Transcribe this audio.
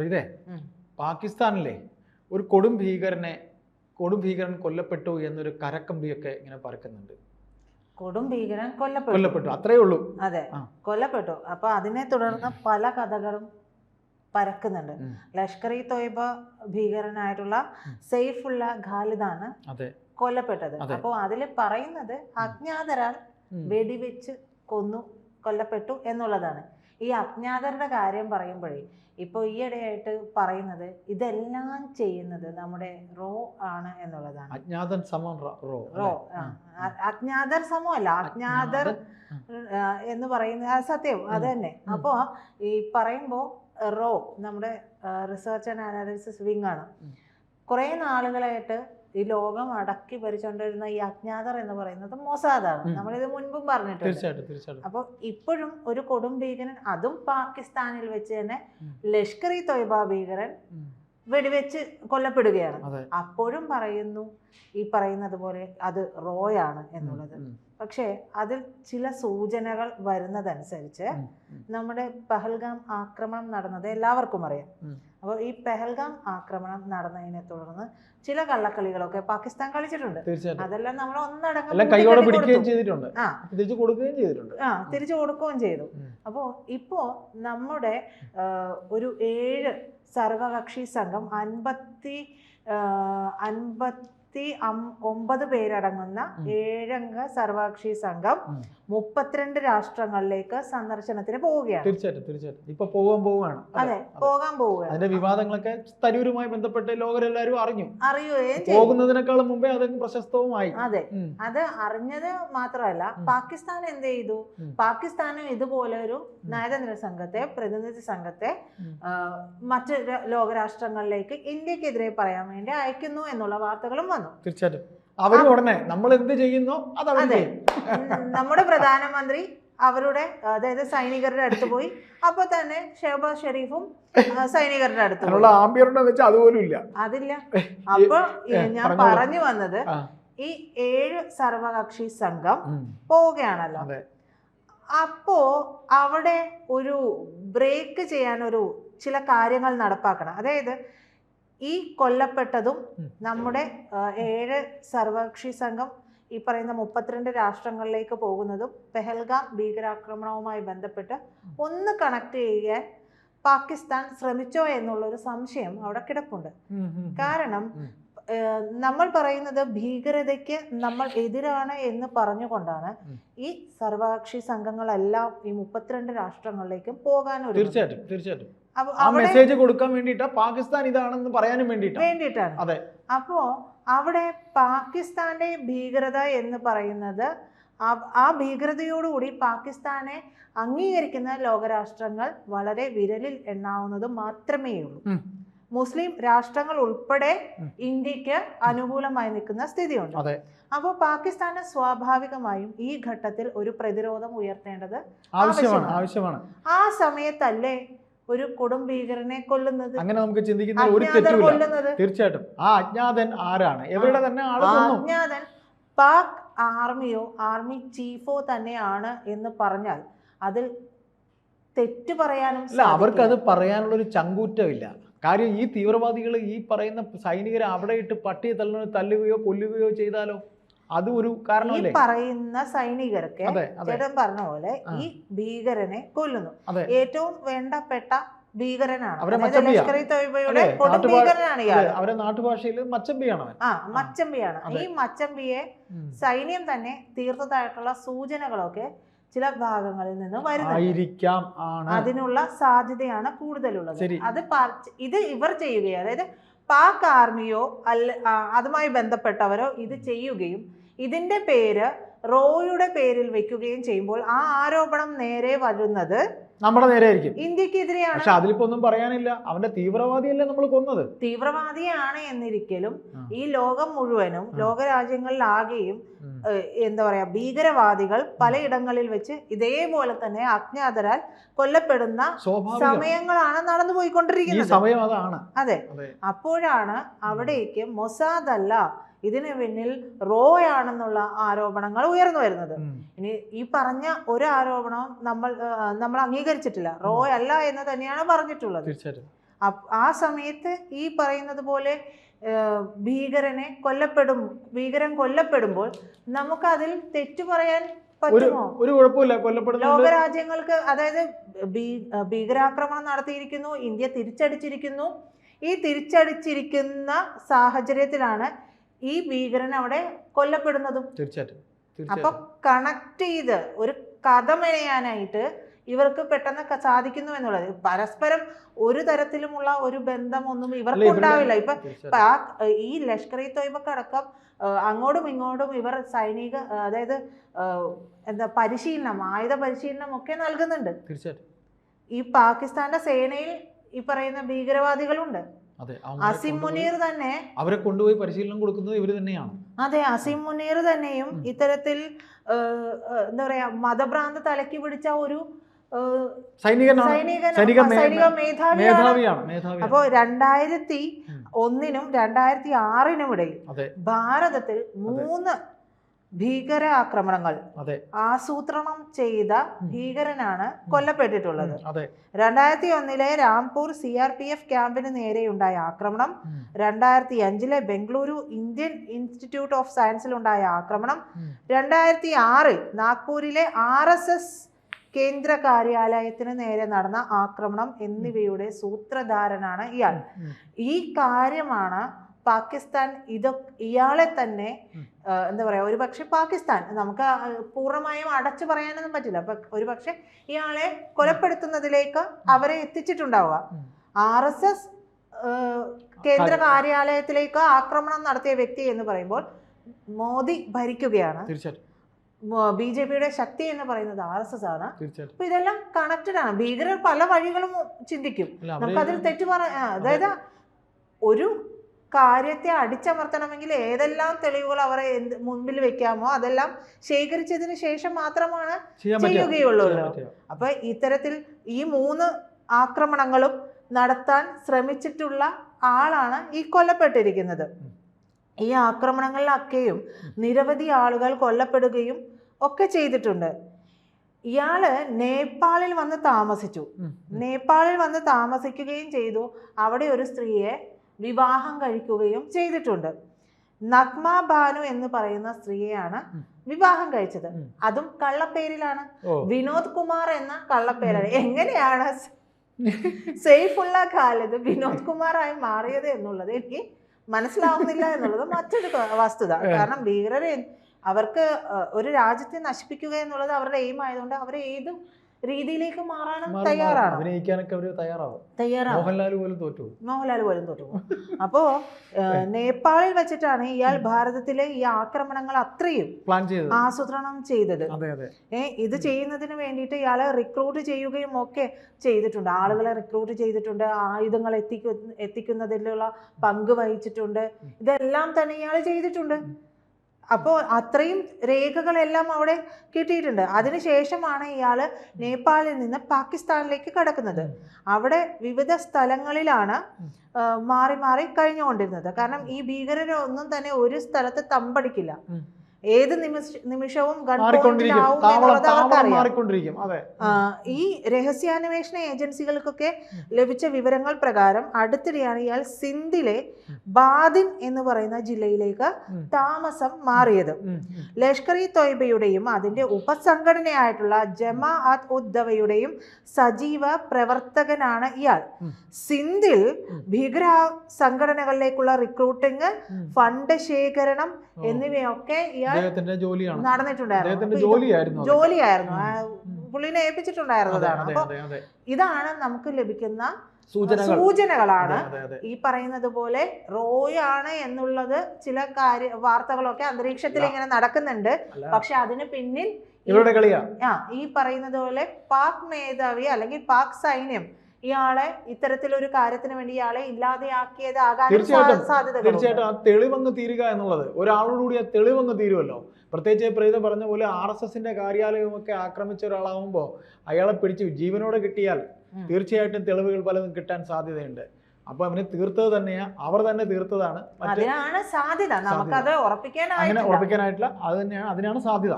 ഇതേ പാകിസ്ഥാനിലെ ഒരു കൊടും ഭീകരൻ കൊല്ലപ്പെട്ടു എന്നൊരു കരക്കമ്പിയൊക്കെ ഇങ്ങനെ പറക്കുന്നുണ്ട്. കൊടും ഭീകരൻ കൊല്ലപ്പെട്ടു, അത്രേ ഉള്ളൂ. അതെ, കൊല്ലപ്പെട്ടു. അപ്പൊ അതിനെ തുടർന്ന് പല കഥകളും പരക്കുന്നുണ്ട്. ലഷ്കർ ഇ തോയ്ബ ഭീകരനായിട്ടുള്ള സെയ്ഫുള്ള ഖാലിദാണ് കൊല്ലപ്പെട്ടത്. അപ്പോൾ അതിൽ പറയുന്നത് അജ്ഞാതരാൽ വെടിവെച്ച് കൊല്ലപ്പെട്ടു എന്നുള്ളതാണ്. ഈ അജ്ഞാതരുടെ കാര്യം പറയുമ്പോഴേ ഇപ്പോൾ ഈയിടെയായിട്ട് പറയുന്നത് ഇതെല്ലാം ചെയ്യുന്നത് നമ്മുടെ റോ ആണ് എന്നുള്ളതാണ്. അജ്ഞാതൻ സമം റോ അജ്ഞാതർ സമമല്ല, അജ്ഞാതർ എന്ന് പറയുന്നത് സത്യം അത് തന്നെ. അപ്പോൾ ഈ പറയുമ്പോൾ റോ നമ്മുടെ റിസർച്ച് ആൻഡ് അനാലിസിസ് വിങ് ആണ്. കുറേ നാളുകളായിട്ട് ഈ ലോകം അടക്കി ഭരിച്ചുകൊണ്ടിരുന്ന ഈ അജ്ഞാതർ എന്ന് പറയുന്നത് മൊസാദാണ്. നമ്മളിത് മുൻപും പറഞ്ഞിട്ടുണ്ട്. അപ്പോൾ ഇപ്പോഴും ഒരു കൊടും ഭീകരൻ, അതും പാകിസ്ഥാനിൽ വെച്ച് തന്നെ ലഷ്കർ ഇ തോയ്ബ ഭീകരൻ വെടിവെച്ച് കൊല്ലപ്പെടുകയാണ്. അപ്പോഴും പറയുന്നു ഈ പറയുന്നത് പോലെ അത് റോയാണ് എന്നുള്ളത്. പക്ഷേ അതിൽ ചില സൂചനകൾ വരുന്നതനുസരിച്ച് നമ്മുടെ പെഹൽഗാം ആക്രമണം നടന്നത് എല്ലാവർക്കും അറിയാം. അപ്പോൾ ഈ പെഹൽഗാം ആക്രമണം നടന്നതിനെ തുടർന്ന് ചില കള്ളക്കളികളൊക്കെ പാകിസ്ഥാൻ കളിച്ചിട്ടുണ്ട്. അതെല്ലാം നമ്മൾ ഒന്നടങ്കം തിരിച്ചു കൊടുക്കുകയും ചെയ്തു. അപ്പോൾ ഇപ്പോ നമ്മുടെ ഒരു 7 സർവകക്ഷി സംഘം 59 പേരടങ്ങുന്ന 7 അംഗ സർവകക്ഷി സംഘം 32 രാഷ്ട്രങ്ങളിലേക്ക് സന്ദർശനത്തിന് പോവുകയാണ്. തീർച്ചയായിട്ടും ഇപ്പൊ പോവുകയാണ്. അതെ, പോകാൻ പോവുകയാണ്. അതിന്റെ വിവാദങ്ങളൊക്കെ തരൂരുമായി ബന്ധപ്പെട്ട് ലോകരെല്ലാവരും അറിയുകയും പോകുന്നതിനേക്കാളും മുമ്പേ അത് പ്രശസ്തവുമായി. അതെ, അത് അറിഞ്ഞത് മാത്രമല്ല, പാകിസ്ഥാൻ എന്ത് ചെയ്തു? പാകിസ്ഥാനും ഇതുപോലെ ഒരു നയതന്ത്ര സംഘത്തെ, പ്രതിനിധി സംഘത്തെ മറ്റ് ലോകരാഷ്ട്രങ്ങളിലേക്ക് ഇന്ത്യക്കെതിരെ പറയാൻ വേണ്ടി അയക്കുന്നു എന്നുള്ള വാർത്തകളും വന്നു. തീർച്ചയായിട്ടും അവരും ഉടനെ നമ്മൾ എന്ത് ചെയ്യുന്നോ അതെ, നമ്മുടെ പ്രധാനമന്ത്രി അവരുടെ അതായത് സൈനികരുടെ അടുത്ത് പോയി. അപ്പൊ തന്നെ ഷെഹബാസ് ഷെരീഫും സൈനികരുടെ അടുത്ത് അതില്ല. അപ്പൊ ഞാൻ പറഞ്ഞു വന്നത് ഈ 7 സർവകക്ഷി സംഘം പോവുകയാണല്ലോ. അപ്പോ അവിടെ ഒരു ബ്രേക്ക് ചെയ്യാൻ ചില കാര്യങ്ങൾ നടപ്പാക്കണം. അതായത് ഈ കൊല്ലപ്പെട്ടതും നമ്മുടെ 7 സർവകക്ഷി സംഘം ഈ പറയുന്ന 32 രാഷ്ട്രങ്ങളിലേക്ക് പോകുന്നതും പെഹൽഗാം ഭീകരാക്രമണവുമായി ബന്ധപ്പെട്ട് ഒന്ന് കണക്ട് ചെയ്യാൻ പാകിസ്ഥാൻ ശ്രമിച്ചോ എന്നുള്ളൊരു സംശയം അവിടെ കിടപ്പുണ്ട്. കാരണം നമ്മൾ പറയുന്നത് ഭീകരതയ്ക്ക് നമ്മൾ എതിരാണ് എന്ന് പറഞ്ഞുകൊണ്ടാണ് ഈ സർവകക്ഷി സംഘങ്ങളെല്ലാം ഈ 32 രാഷ്ട്രങ്ങളിലേക്കും പോകാൻ തീർച്ചയായിട്ടും മെസ്സേജ് കൊടുക്കാൻ വേണ്ടിയിട്ടാണ്, പാകിസ്ഥാൻ ഇതാണെന്ന് പറയാനും വേണ്ടിയിട്ടാണ്. അതെ. അപ്പോ അവിടെ പാകിസ്ഥാന്റെ ഭീകരത എന്ന് പറയുന്നത് ആ ഭീകരതയോടുകൂടി പാകിസ്ഥാനെ അംഗീകരിക്കുന്ന ലോകരാഷ്ട്രങ്ങൾ വളരെ വിരലിൽ എണ്ണാവുന്നത് മാത്രമേ ഉള്ളൂ. മുസ്ലിം രാഷ്ട്രങ്ങൾ ഉൾപ്പെടെ ഇന്ത്യക്ക് അനുകൂലമായി നിൽക്കുന്ന സ്ഥിതിയുണ്ട്. അപ്പോൾ പാകിസ്ഥാന് സ്വാഭാവികമായും ഈ ഘട്ടത്തിൽ ഒരു പ്രതിരോധം ഉയർത്തേണ്ടത് ആവശ്യമാണ്. ആ സമയത്തല്ലേ ഒരു കൊടും ഭീകരനെ കൊല്ലുന്നത്? അങ്ങനെ നമുക്ക് ചിന്തിക്കുന്ന ഒരു തെറ്റുമില്ല. തീർച്ചയായിട്ടും ആ അജ്ഞാതൻ ആരാണ്? എവരുടെ തന്നെ അജ്ഞാതൻ പാക് ആർമിയോ ആർമി ചീഫോ തന്നെയാണ് എന്ന് പറഞ്ഞാൽ അതിൽ തെറ്റ് പറയാനും അവർക്കത് പറയാനുള്ള ഒരു ചങ്കൂറ്റമില്ല. കാര്യം ഈ തീവ്രവാദികൾ ഈ പറയുന്ന സൈനികരെ അവിടെ ഇട്ട് പട്ടിയെ തല്ലുകയോ കൊല്ലുകയോ ചെയ്താലോ അത് ഒരു കാരണമല്ലേ? ഈ പറയുന്ന സൈനികർക്ക് ചേട്ടൻ പറഞ്ഞ പോലെ ഈ ഭീകരനെ കൊല്ലുന്നു. ഏറ്റവും വേണ്ടപ്പെട്ട ഭീകരനാണ്. അവരെ നാട്ടുഭാഷയിൽ മച്ചമ്പിയാണ്. മച്ചമ്പിയാണ്. ഈ മച്ചമ്പിയെ സൈന്യം തന്നെ തീർത്തതായിട്ടുള്ള സൂചനകളൊക്കെ ചില ഭാഗങ്ങളിൽ നിന്ന് വരുന്നു. അതിനുള്ള സാധ്യതയാണ് കൂടുതലുള്ളത്. ഇത് ഇവർ ചെയ്യുകയും, അതായത് പാക് ആർമിയോ അതുമായി ബന്ധപ്പെട്ടവരോ ഇത് ചെയ്യുകയും ഇതിന്റെ പേര് റോയുടെ പേരിൽ വെക്കുകയും ചെയ്യുമ്പോൾ ആ ആരോപണം നേരെ വരുന്നത് നമ്മുടെ നേരെ ആയിരിക്കും, ഇന്ത്യക്കെതിരെയാണ്. പക്ഷെ അതിലിപ്പോ ഒന്നും പറയാനില്ല. അവന്റെ തീവ്രവാദിയല്ലേ നമ്മൾ കൊന്നത്? തീവ്രവാദിയാണ് എന്നിരിക്കലും ഈ ലോകം മുഴുവനും ലോകരാജ്യങ്ങളിലാകെയും എന്താ പറയാ ഭീകരവാദികൾ പലയിടങ്ങളിൽ വെച്ച് ഇതേപോലെ തന്നെ അജ്ഞാതരാൽ കൊല്ലപ്പെടുന്ന സമയങ്ങളാണ് നടന്നു പോയിക്കൊണ്ടിരിക്കുന്നത്. അതെ, അപ്പോഴാണ് അവിടേക്ക് മൊസാദ് അല്ല ഇതിന് പിന്നിൽ റോ ആണെന്നുള്ള ആരോപണങ്ങൾ ഉയർന്നു വരുന്നത്. ഇനി ഈ പറഞ്ഞ ഒരു ആരോപണവും നമ്മൾ അംഗീകരിച്ചിട്ടില്ല. റോ അല്ല എന്ന് തന്നെയാണ് പറഞ്ഞിട്ടുള്ളത്. ആ സമയത്ത് ഈ പറയുന്നത് പോലെ ഭീകരൻ കൊല്ലപ്പെടുമ്പോൾ നമുക്കതിൽ തെറ്റു പറയാൻ പറ്റുമോ? ഒരു കുഴപ്പമില്ല. കൊല്ലപ്പെടുന്ന ലോകരാജ്യങ്ങൾക്ക്, അതായത് ഭീകരാക്രമണം നടത്തിയിരിക്കുന്നു, ഇന്ത്യ തിരിച്ചടിച്ചിരിക്കുന്നു. ഈ തിരിച്ചടിച്ചിരിക്കുന്ന സാഹചര്യത്തിലാണ് ഈ ഭീകരൻ അവിടെ കൊല്ലപ്പെടുന്നതും. തീർച്ചയായിട്ടും. അപ്പൊ കണക്ട് ചെയ്ത് ഒരു കഥ മെനയാനായിട്ട് ഇവർക്ക് പെട്ടെന്ന് സാധിക്കുന്നു എന്നുള്ളത്. പരസ്പരം ഒരു തരത്തിലുമുള്ള ഒരു ബന്ധമൊന്നും ഇവർക്ക് ഉണ്ടാവില്ല. ഇപ്പൊ ഈ ലഷ്കർ ഇ തൊയ്ബക്കടക്കം അങ്ങോട്ടും ഇങ്ങോട്ടും ഇവർ സൈനിക, അതായത് പരിശീലനം, ആയുധ പരിശീലനം ഒക്കെ നൽകുന്നുണ്ട്. തീർച്ചയായിട്ടും. ഈ പാകിസ്ഥാന്റെ സേനയിൽ ഈ പറയുന്ന ഭീകരവാദികളുണ്ട്. അസിം മുനീർ തന്നെ, അവരെ കൊണ്ടുപോയി പരിശീലനം കൊടുക്കുന്നത് ഇവര് തന്നെയാണ്. അതെ, അസിം മുനീർ തന്നെയും ഇത്തരത്തിൽ എന്താ പറയാ മതഭ്രാന്ത് തലക്കി പിടിച്ച ഒരു സൈനിക മേധാവിയാണ്. അപ്പോ 2001 2006 ഇടയിൽ ഭാരതത്തിൽ 3 ഭീകര ആക്രമണങ്ങൾ ആസൂത്രണം ചെയ്ത ഭീകരനാണ് കൊല്ലപ്പെട്ടിട്ടുള്ളത്. 2001 രാംപൂർ CRPF ക്യാമ്പിന് നേരെയുണ്ടായ ആക്രമണം, 2005 ബംഗളൂരു ഇന്ത്യൻ ഇൻസ്റ്റിറ്റ്യൂട്ട് ഓഫ് സയൻസിലുണ്ടായ ആക്രമണം, 2006 നാഗ്പൂരിലെ RSS കേന്ദ്ര കാര്യാലയത്തിന് നേരെ നടന്ന ആക്രമണം എന്നിവയുടെ സൂത്രധാരനാണ് ഇയാൾ. ഈ കാര്യമാണ് പാകിസ്ഥാൻ ഇയാളെ തന്നെ എന്താ പറയാ, ഒരു പക്ഷെ പാകിസ്ഥാൻ നമുക്ക് പൂർണ്ണമായും അടച്ചു പറയാനൊന്നും പറ്റില്ല. ഒരു പക്ഷെ ഇയാളെ കൊലപ്പെടുത്തുന്നതിലേക്ക് അവരെ എത്തിച്ചിട്ടുണ്ടാവുക. RSS കേന്ദ്ര കാര്യാലയത്തിലേക്ക് ആക്രമണം നടത്തിയ വ്യക്തി എന്ന് പറയുമ്പോൾ മോദി ഭരിക്കുകയാണ്. BJPയുടെ ശക്തി എന്ന് പറയുന്നത് RSS ആണ്. അപ്പൊ ഇതെല്ലാം കണക്റ്റഡ് ആണ്. ഭീകരർ പല വഴികളും ചിന്തിക്കും. നമുക്കതിൽ തെറ്റു അതായത് ഒരു കാര്യത്തെ അടിച്ചമർത്തണമെങ്കിൽ ഏതെല്ലാം തെളിവുകൾ അവരെ മുൻപിൽ വെക്കാമോ അതെല്ലാം ശേഖരിച്ചതിന് ശേഷം മാത്രമാണ് ചെയ്യുകയുള്ളൂ. അപ്പൊ ഇത്തരത്തിൽ ഈ 3 ആക്രമണങ്ങളും നടത്താൻ ശ്രമിച്ചിട്ടുള്ള ആളാണ് ഈ കൊല്ലപ്പെട്ടിരിക്കുന്നത്. ഈ ആക്രമണങ്ങളിലൊക്കെയും നിരവധി ആളുകൾ കൊല്ലപ്പെടുകയും ഒക്കെ ചെയ്തിട്ടുണ്ട്. ഇയാള് നേപ്പാളിൽ വന്ന് താമസിക്കുകയും ചെയ്തു. അവിടെ ഒരു സ്ത്രീയെ വിവാഹം കഴിക്കുകയും ചെയ്തിട്ടുണ്ട്. നഗ്മ ബാനു എന്ന് പറയുന്ന സ്ത്രീയെയാണ് വിവാഹം കഴിച്ചത്. അതും കള്ളപ്പേരിലാണ്. വിനോദ് കുമാർ എന്ന കള്ളപ്പേരാണ്. എങ്ങനെയാണ് സെയ്ഫുള്ള ഖാലിദ് വിനോദ് കുമാറായി മാറിയത് എന്നുള്ളത് എനിക്ക് മനസ്സിലാവുന്നില്ല എന്നുള്ളത് മറ്റൊരു വസ്തുത. കാരണം ഭീകരരെ അവർക്ക് ഒരു രാജ്യത്തെ നശിപ്പിക്കുക എന്നുള്ളത് അവരുടെ എയിം ആയതുകൊണ്ട് അവർ ഏത് രീതിയിലേക്ക് മാറാനും തയ്യാറാണ്. മോഹൻലാൽ പോലും തോറ്റു. അപ്പോ നേപ്പാളിൽ വെച്ചിട്ടാണ് ഇയാൾ ഭാരതത്തിലെ ഈ ആക്രമണങ്ങൾ അത്രയും ആസൂത്രണം ചെയ്തത്. ഇത് ചെയ്യുന്നതിന് വേണ്ടിയിട്ട് ഇയാളെ റിക്രൂട്ട് ചെയ്യുകയും ഒക്കെ ചെയ്തിട്ടുണ്ട്. ആളുകളെ റിക്രൂട്ട് ചെയ്തിട്ടുണ്ട്, ആയുധങ്ങൾ എത്തിക്കുന്നതിലുള്ള പങ്ക് വഹിച്ചിട്ടുണ്ട്. ഇതെല്ലാം തന്നെ ഇയാൾ ചെയ്തിട്ടുണ്ട്. അപ്പോൾ അത്രയും രേഖകളെല്ലാം അവിടെ കിട്ടിയിട്ടുണ്ട്. അതിനുശേഷമാണ് ഇയാൾ നേപ്പാളിൽ നിന്ന് പാകിസ്ഥാനിലേക്ക് കടക്കുന്നത്. അവിടെ വിവിധ സ്ഥലങ്ങളിലാണ് മാറി മാറി കഴിഞ്ഞുകൊണ്ടിരുന്നത്. കാരണം ഈ ഭീകരരൊന്നും തന്നെ ഒരു സ്ഥലത്ത് തമ്പടിക്കില്ല. ഏത് നിമിഷവും ഈ രഹസ്യാന്വേഷണ ഏജൻസികൾക്കൊക്കെ ലഭിച്ച വിവരങ്ങൾ പ്രകാരം അടുത്തിടെയാണ് ഇയാൾ സിന്ധിലെ ബാദിൻ എന്ന് പറയുന്ന ജില്ലയിലേക്ക് താമസം മാറിയത്. ലഷ്കർ ഇ തൊയ്ബയുടെയും അതിന്റെ ഉപസംഘടനയായിട്ടുള്ള ജമാഅത്ത് ഉദ് ദവയുടെയും സജീവ പ്രവർത്തകനാണ് ഇയാൾ. സിന്ധിൽ ഭീകര സംഘടനകളിലേക്കുള്ള റിക്രൂട്ടിംഗ്, ഫണ്ട് ശേഖരണം എന്നിവയൊക്കെ ഇയാൾ നടന്നിട്ടുണ്ടായിരുന്നു. ജോലിയായിരുന്നു പുള്ളിനെ ഏൽപ്പിച്ചിട്ടുണ്ടായിരുന്നതാണ്. അപ്പൊ ഇതാണ് നമുക്ക് ലഭിക്കുന്ന സൂചനകളാണ്. ഈ പറയുന്നത് പോലെ റോയാണ് എന്നുള്ളത് ചില വാർത്തകളൊക്കെ അന്തരീക്ഷത്തിൽ ഇങ്ങനെ നടക്കുന്നുണ്ട്. പക്ഷെ അതിന് പിന്നിൽ ഈ പറയുന്നത് പോലെ പാക് മേധാവി അല്ലെങ്കിൽ പാക് സൈന്യം ഇയാളെ ഇത്തരത്തിലൊരു കാര്യത്തിന് വേണ്ടി ഇയാളെ ഇല്ലാതെയാക്കിയതാകാനും സാധ്യതകൾ. തീർച്ചയായിട്ടും ആ തെളിവങ്ങ് തീരുക എന്നുള്ളത്, ഒരാളോടുകൂടി ആ തെളിവങ്ങ് തീരുമല്ലോ. പ്രത്യേകിച്ച് പ്രീത പറഞ്ഞ പോലെ RSSന്റെ കാര്യാലയമൊക്കെ ആക്രമിച്ച ഒരാളാവുമ്പോൾ അയാളെ പിടിച്ച് ജീവനോടെ കിട്ടിയാൽ തീർച്ചയായിട്ടും തെളിവുകൾ പലതും കിട്ടാൻ സാധ്യതയുണ്ട്. അപ്പൊ അവന് തീർത്തത് തന്നെയാ, അവർ തന്നെ തീർത്തതാണ്. അതിനാണ് സാധ്യത. നമുക്കത് അങ്ങനെ ഉറപ്പിക്കാനായിട്ടില്ല. അത് തന്നെയാണ്, അതിനാണ് സാധ്യത.